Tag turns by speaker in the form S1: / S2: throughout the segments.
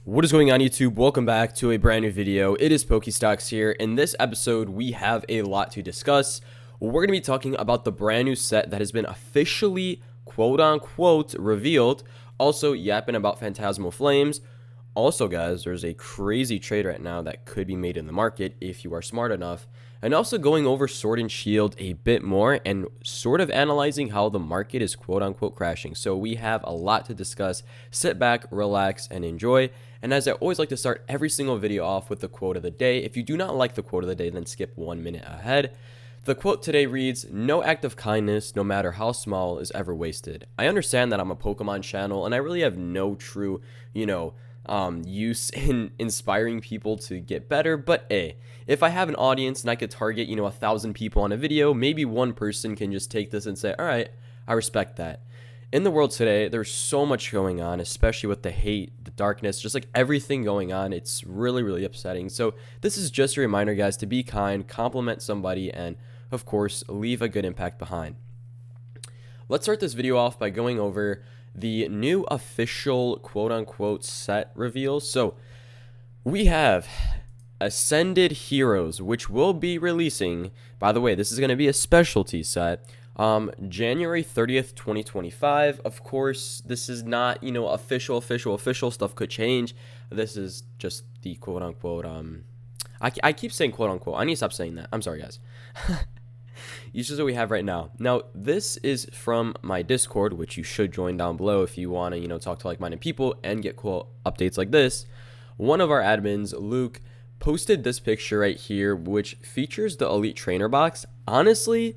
S1: What is going on, YouTube? Welcome back to a brand new video. It is Pokestocks here. In this episode, we have a lot to discuss. We're going to be talking about the brand new set that has been officially quote-unquote revealed. Also, yapping about Fantasmal Flames. Also, guys, there's a crazy trade right now that could be made in the market if you are smart enough. And also going over Sword and Shield a bit more and sort of analyzing how the market is quote-unquote crashing. So we have a lot to discuss. Sit back, relax, and enjoy. And as I always like to start every single video off with the quote of the day. If you do not like the quote of the day, then skip 1 minute ahead. The quote today reads, "No act of kindness, no matter how small, is ever wasted." I understand that I'm a Pokemon channel and I really have no true, use in inspiring people to get better, but hey, if I have an audience and I could target 1,000 people on a video, maybe one person can just take this and say, all right, I respect that. In the world today, there's so much going on, especially with the hate, the darkness, just like everything going on. It's really upsetting. So this is just a reminder, guys, to be kind, compliment somebody, and of course leave a good impact behind. Let's start this video off by going over the new official quote-unquote set reveal. So we have Ascended Heroes, which will be releasing, by the way, this is going to be a specialty set, January 30th, 2025. Of course, this is not, official stuff could change. This is just the quote-unquote, I keep saying quote-unquote. I need to stop saying that. I'm sorry, guys. This is what we have right now. Now, this is from my Discord, which you should join down below if you want to, talk to like-minded people and get cool updates like this. One of our admins, Luke, posted this picture right here, which features the Elite Trainer box. Honestly,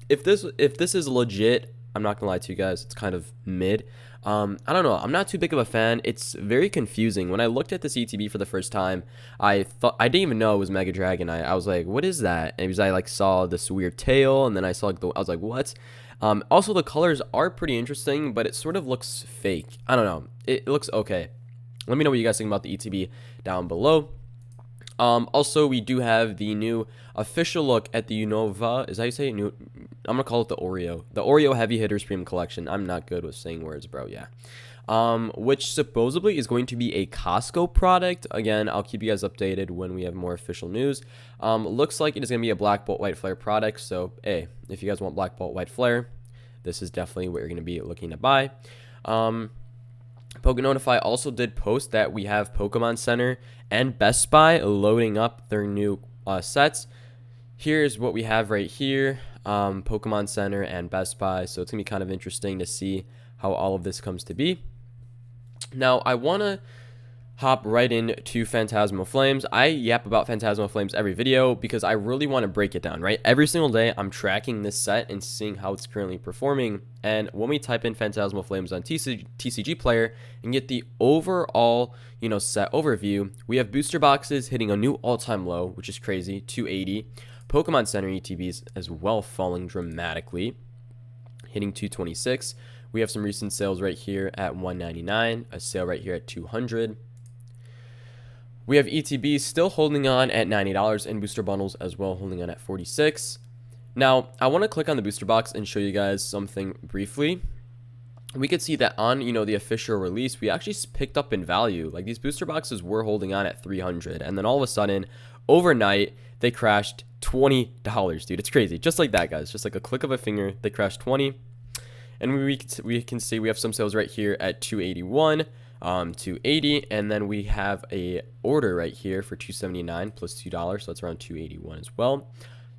S1: if this is legit, I'm not gonna lie to you guys, it's kind of mid. I don't know, I'm not too big of a fan. It's very confusing. When I looked at this ETB for the first time, I didn't even know it was Mega Dragon. I was like, what is that? And because I like saw this weird tail, and then I saw like I was like, what? Also the colors are pretty interesting, but it sort of looks fake. I don't know, it looks okay. Let me know what you guys think about the ETB down below. Also, we do have the new official look at the Unova. Is that how you say it? I'm gonna call it the Oreo Heavy Hitters Premium Collection. I'm not good with saying words, bro. Yeah. Which supposedly is going to be a Costco product. Again, I'll keep you guys updated when we have more official news. Looks like it is gonna be a Black Bolt White Flare product. So, hey, if you guys want Black Bolt White Flare, this is definitely what you're gonna be looking to buy. Pokenotify also did post that we have Pokemon Center and Best Buy loading up their new sets. Here's what we have right here, Pokemon Center and Best Buy. So it's going to be kind of interesting to see how all of this comes to be. Now, I want to hop right into Fantasmal Flames. I yap about Fantasmal Flames every video because I really want to break it down, right? Every single day, I'm tracking this set and seeing how it's currently performing. And when we type in Fantasmal Flames on TCG Player and get the overall, set overview, we have booster boxes hitting a new all-time low, which is crazy, 280. Pokemon Center ETBs as well falling dramatically, hitting 226. We have some recent sales right here at 199, a sale right here at 200. We have ETBs still holding on at $90 and booster bundles as well holding on at 46. Now, I want to click on the booster box and show you guys something briefly. We could see that on, the official release, we actually picked up in value. Like these booster boxes were holding on at 300, and then all of a sudden, overnight, they crashed $20, dude. It's crazy. Just like that, guys. Just like a click of a finger, they crashed 20. And we can see we have some sales right here at 281. 280, and then we have a order right here for 279 plus $2, so that's around 281 as well.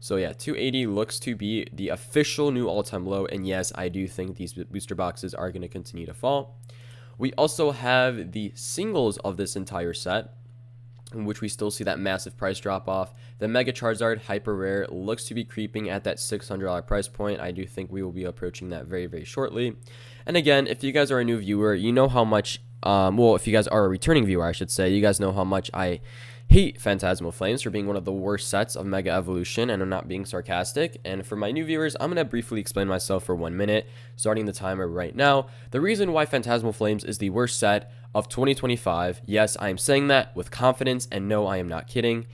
S1: So yeah, 280 looks to be the official new all-time low, and yes, I do think these booster boxes are going to continue to fall. We also have the singles of this entire set, in which we still see that massive price drop off. The Mega Charizard Hyper Rare looks to be creeping at that $600 price point. I do think we will be approaching that very shortly. And again, if you guys are a new viewer, you know how much if you guys are a returning viewer, I should say, you guys know how much I hate Fantasmal Flames for being one of the worst sets of Mega Evolution, and I'm not being sarcastic. And for my new viewers, I'm going to briefly explain myself for 1 minute, starting the timer right now. The reason why Fantasmal Flames is the worst set of 2025, yes, I am saying that with confidence, and no, I am not kidding.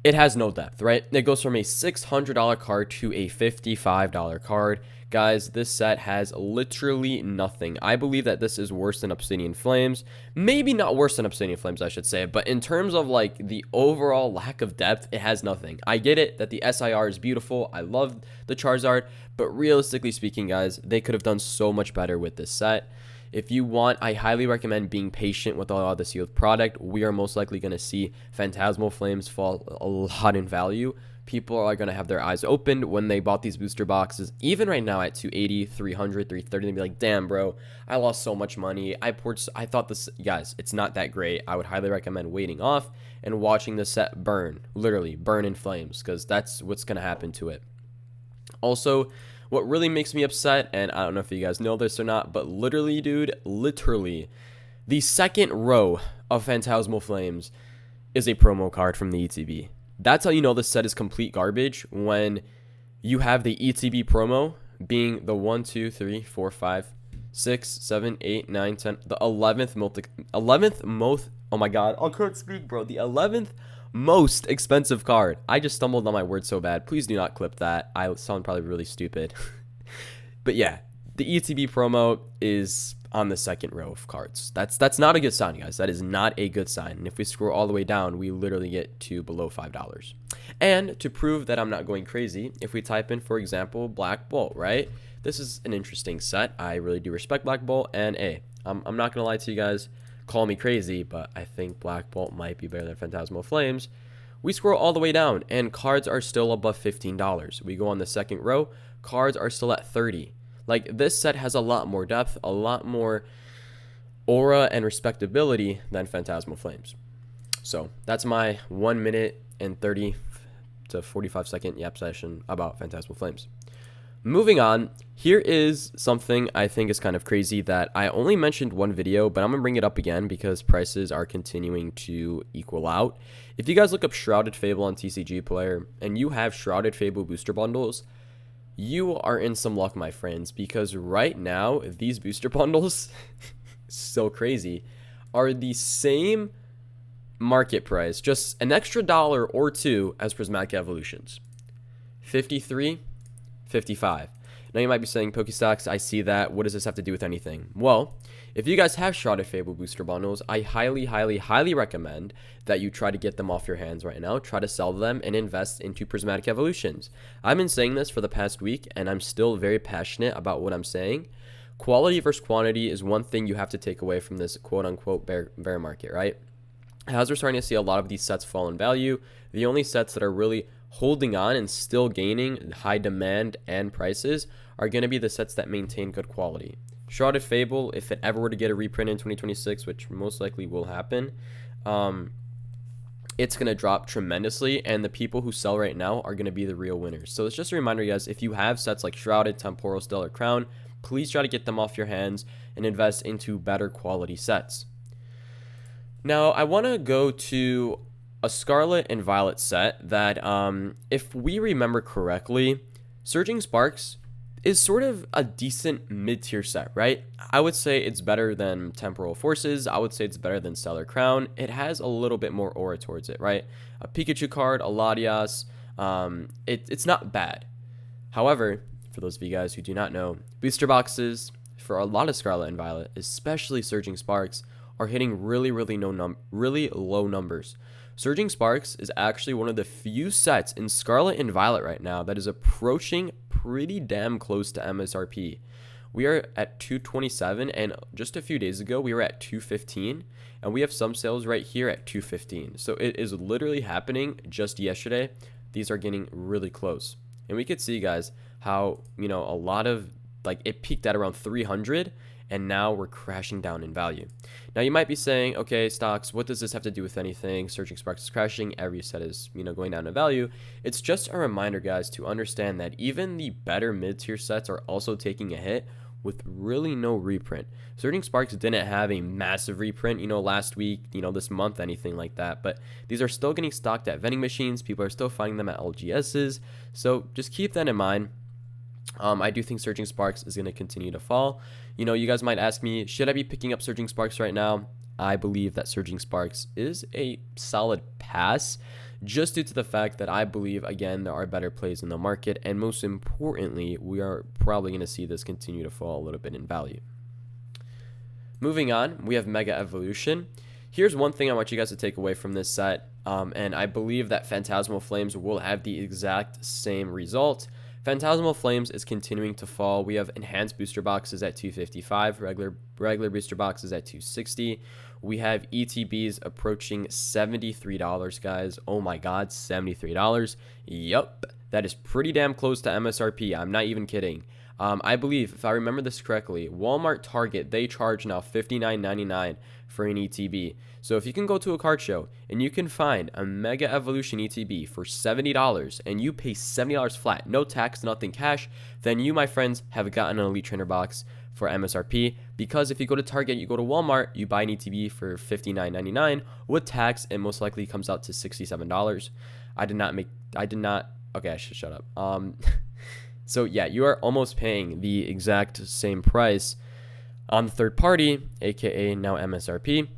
S1: it has no depth, right? It goes from a $600 card to a $55 card. Guys, this set has literally nothing. I believe that this is worse than Obsidian Flames. Maybe not worse than Obsidian Flames, I should say. But in terms of like the overall lack of depth, it has nothing. I get it that the SIR is beautiful. I love the Charizard. But realistically speaking, guys, they could have done so much better with this set. If you want, I highly recommend being patient with a lot of the sealed product. We are most likely going to see Fantasmal Flames fall a lot in value. People are going to have their eyes opened when they bought these booster boxes. Even right now at 280, 300, 330, they'd be like, damn, bro, I lost so much money. I thought this, guys, it's not that great. I would highly recommend waiting off and watching the set burn, literally burn in flames, because that's what's going to happen to it. Also, what really makes me upset, and I don't know if you guys know this or not, but literally, dude, literally, the second row of Fantasmal Flames is a promo card from the ETB. That's how you know this set is complete garbage, when you have the ETB promo being the 1, 2, 3, 4, 5, 6, 7, 8, 9, 10, the 11th most, oh my god, I can't speak, bro, the 11th most expensive card. I just stumbled on my words so bad. Please do not clip that. I sound probably really stupid. But yeah, the ETB promo is on the second row of cards. That's not a good sign, guys. That is not a good sign. And if we scroll all the way down, we literally get to below $5. And to prove that I'm not going crazy, if we type in, for example, Black Bolt, right? This is an interesting set. I really do respect Black Bolt. And hey, I'm not going to lie to you guys. Call me crazy, but I think Black Bolt might be better than Fantasmal Flames. We scroll all the way down, and cards are still above $15. We go on the second row, cards are still at $30. Like, this set has a lot more depth, a lot more aura and respectability than Fantasmal Flames. So that's my 1 minute and 30 to 45 second yap session about Fantasmal Flames. Moving on, here is something I think is kind of crazy that I only mentioned one video, but I'm going to bring it up again because prices are continuing to equal out. If you guys look up Shrouded Fable on TCG Player and you have Shrouded Fable booster bundles, you are in some luck, my friends, because right now, these booster bundles, so crazy, are the same market price, just an extra $1 or $2 as Prismatic Evolutions. 53, 55. Now you might be saying, Pokestocks, I see that. What does this have to do with anything? Well, if you guys have Shrouded Fable booster bundles, I highly recommend that you try to get them off your hands right now. Try to sell them and invest into Prismatic Evolutions. I've been saying this for the past week, and I'm still very passionate about what I'm saying. Quality versus quantity is one thing you have to take away from this quote-unquote bear market, right? As we're starting to see a lot of these sets fall in value, the only sets that are really holding on and still gaining high demand and prices are going to be the sets that maintain good quality. Shrouded Fable, if it ever were to get a reprint in 2026, which most likely will happen, it's going to drop tremendously, and the people who sell right now are going to be the real winners. So it's just a reminder, guys, if you have sets like Shrouded, Temporal, Stellar Crown, please try to get them off your hands and invest into better quality sets. Now, I want to go to a Scarlet and Violet set that, if we remember correctly, Surging Sparks is sort of a decent mid-tier set, right? I would say it's better than Temporal Forces. I would say it's better than Stellar Crown. It has a little bit more aura towards it, right? A Pikachu card, a Latias, it's not bad. However, for those of you guys who do not know, booster boxes for a lot of Scarlet and Violet, especially Surging Sparks, are hitting really low numbers. Surging Sparks is actually one of the few sets in Scarlet and Violet right now that is approaching pretty damn close to MSRP. We are at 227, and just a few days ago we were at 215, and we have some sales right here at 215. So it is literally happening just yesterday. These are getting really close, and we could see, guys, how, you know, a lot of, like, it peaked at around 300, and now we're crashing down in value. Now you might be saying, okay, stocks, what does this have to do with anything? Surging Sparks is crashing, every set is, you know, going down in value. It's just a reminder, guys, to understand that even the better mid-tier sets are also taking a hit with really no reprint. Surging Sparks didn't have a massive reprint, you know, last week, you know, this month, anything like that, but these are still getting stocked at vending machines. People are still finding them at LGSs, so just keep that in mind. I do think Surging Sparks is going to continue to fall. You know, you guys might ask me, should I be picking up Surging Sparks right now? I believe that Surging Sparks is a solid pass, just due to the fact that I believe, again, there are better plays in the market, and most importantly, we are probably going to see this continue to fall a little bit in value. Moving on, we have Mega Evolution. Here's one thing I want you guys to take away from this set, and I believe that Fantasmal Flames will have the exact same result. Fantasmal Flames is continuing to fall. We have enhanced booster boxes at 255, regular booster boxes at 260. We have ETBs approaching $73, guys. Oh my God, $73. Yup, that is pretty damn close to MSRP. I'm not even kidding. I believe, if I remember this correctly, Walmart, Target, they charge now $59.99 for an ETB. So if you can go to a card show and you can find a Mega Evolution ETB for $70 and you pay $70 flat, no tax, nothing cash, then you, my friends, have gotten an Elite Trainer box for MSRP. Because if you go to Target, you go to Walmart, you buy an ETB for $59.99 with tax, it most likely comes out to $67. Okay, I should shut up. So yeah, you are almost paying the exact same price on the third party, aka now MSRP.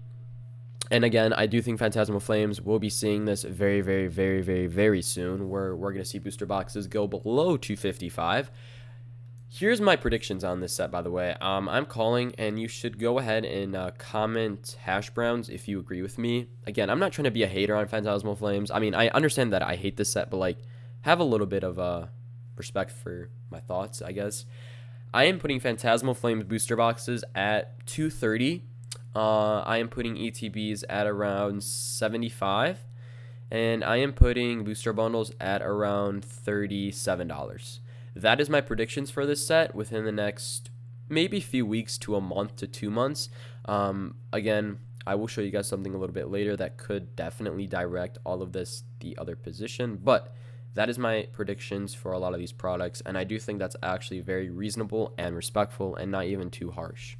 S1: And again, I do think Fantasmal Flames will be seeing this very, very, very, very, very soon, where we're going to see booster boxes go below 255. Here's my predictions on this set, by the way. I'm calling, and you should go ahead and comment hash browns if you agree with me. Again, I'm not trying to be a hater on Fantasmal Flames. I mean, I understand that I hate this set, but like, have a little bit of respect for my thoughts, I guess. I am putting Fantasmal Flames booster boxes at 230. I am putting ETBs at around 75, and I am putting booster bundles at around $37. That is my predictions for this set within the next maybe few weeks to a month to 2 months. Again, I will show you guys something a little bit later that could definitely direct all of this the other position, but that is my predictions for a lot of these products, and I do think that's actually very reasonable and respectful and not even too harsh.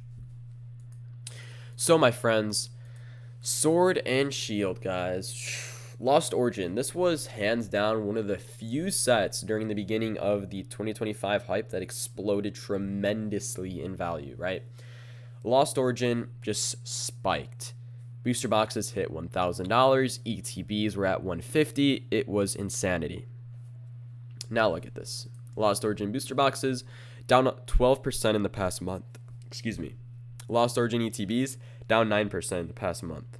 S1: So my friends, Sword and Shield, guys. Lost Origin. This was hands down one of the few sets during the beginning of the 2025 hype that exploded tremendously in value, right? Lost Origin just spiked. Booster boxes hit $1,000. ETBs were at $150. It was insanity. Now look at this. Lost Origin booster boxes down 12% in the past month. Excuse me. Lost Origin ETBs down 9% in the past month.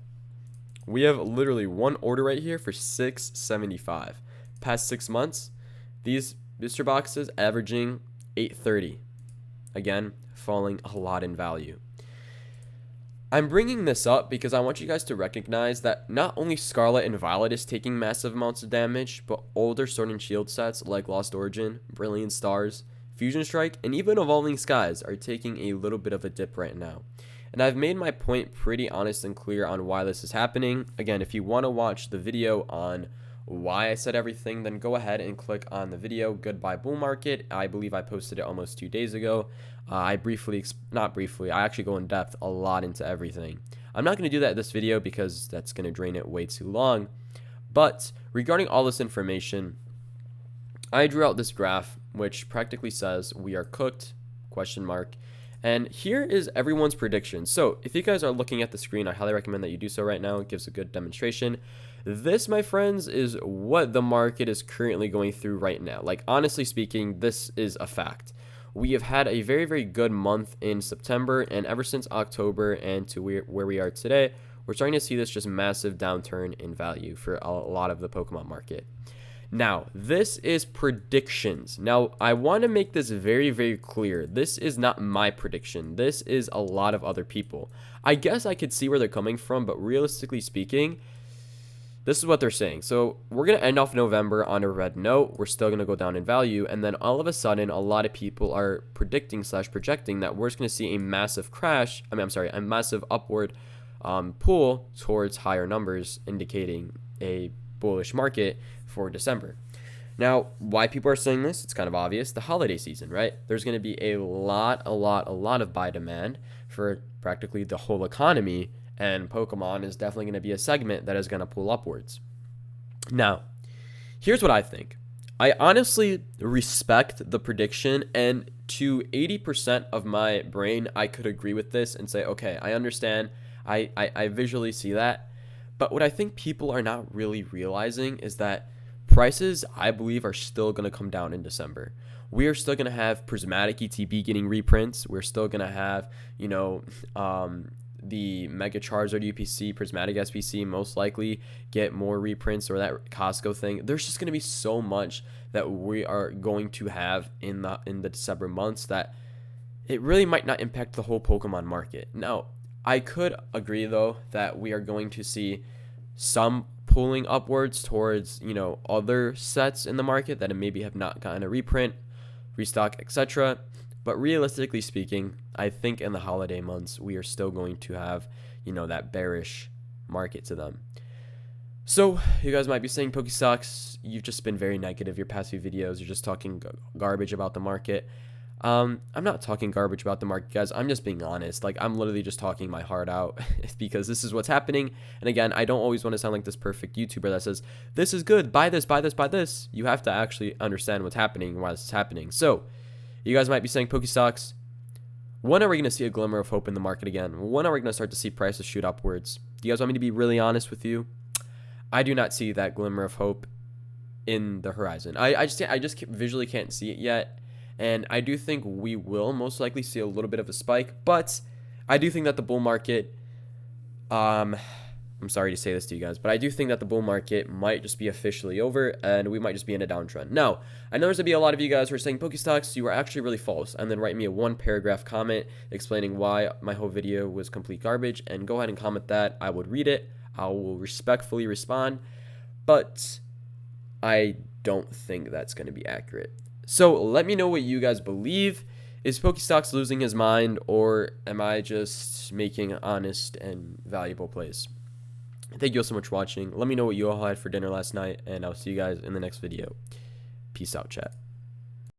S1: We have literally one order right here for $675. Past 6 months, these booster boxes averaging $830. Again, falling a lot in value. I'm bringing this up because I want you guys to recognize that not only Scarlet and Violet is taking massive amounts of damage, but older Sword and Shield sets like Lost Origin, Brilliant Stars, Fusion Strike, and even Evolving Skies are taking a little bit of a dip right now. And I've made my point pretty honest and clear on why this is happening. Again, if you want to watch the video on why I said everything, then go ahead and click on the video, Goodbye Bull Market. I believe I posted it almost 2 days ago. I actually go in depth a lot into everything. I'm not going to do that in this video because that's going to drain it way too long. But regarding all this information, I drew out this graph which practically says we are cooked, ? And here is everyone's prediction. So if you guys are looking at the screen, I highly recommend that you do so right now. It gives a good demonstration. This, my friends, is what the market is currently going through right now. Like, honestly speaking, this is a fact. We have had a very, very good month in September, and ever since October and to where we are today, we're starting to see this just massive downturn in value for a lot of the Pokemon market. Now, this is predictions. Now, I want to make this very, very clear. This is not my prediction. This is a lot of other people. I guess I could see where they're coming from, but realistically speaking, this is what they're saying. So we're going to end off November on a red note. We're still going to go down in value. And then all of a sudden, a lot of people are predicting/projecting that we're just going to see a massive crash. A massive upward pull towards higher numbers, indicating a bullish market for December. Now, why people are saying this, it's kind of obvious. The holiday season, right? There's going to be a lot of buy demand for practically the whole economy, and Pokemon is definitely going to be a segment that is going to pull upwards. Now, here's what I think. I honestly respect the prediction, and to 80% of my brain, I could agree with this and say, okay, I understand. I visually see that. But what I think people are not really realizing is that prices, I believe, are still going to come down in December. We are still going to have prismatic ETB getting reprints. We're still going to have, the Mega Charizard UPC, Prismatic SPC most likely get more reprints, or that Costco thing. There's just going to be so much that we are going to have in the December months that it really might not impact the whole Pokemon market. Now, I could agree though that we are going to see some pulling upwards towards, other sets in the market that maybe have not gotten a reprint, restock, etc. But realistically speaking, I think in the holiday months, we are still going to have, that bearish market to them. So you guys might be saying, Pokestocks, you've just been very negative your past few videos. You're just talking garbage about the market. I'm not talking garbage about the market, guys. I'm just being honest. Like, I'm literally just talking my heart out because this is what's happening. And again, I don't always want to sound like this perfect YouTuber that says, this is good, buy this, buy this, buy this. You have to actually understand what's happening and why this is happening. So you guys might be saying, Pokestocks, when are we going to see a glimmer of hope in the market again? When are we going to start to see prices shoot upwards? Do you guys want me to be really honest with you? I do not see that glimmer of hope in the horizon. I just visually can't see it yet. And I do think we will most likely see a little bit of a spike, but I do think that the bull market, I'm sorry to say this to you guys, but I do think that the bull market might just be officially over and we might just be in a downtrend. Now, I know there's going to be a lot of you guys who are saying, Pokestocks, you were actually really false, and then write me a 1-paragraph comment explaining why my whole video was complete garbage, and go ahead and comment that. I would read it. I will respectfully respond, but I don't think that's going to be accurate. So let me know what you guys believe. Is Pokestocks losing his mind, or am I just making honest and valuable plays? Thank you all so much for watching. Let me know what you all had for dinner last night, and I'll see you guys in the next video. Peace out, chat.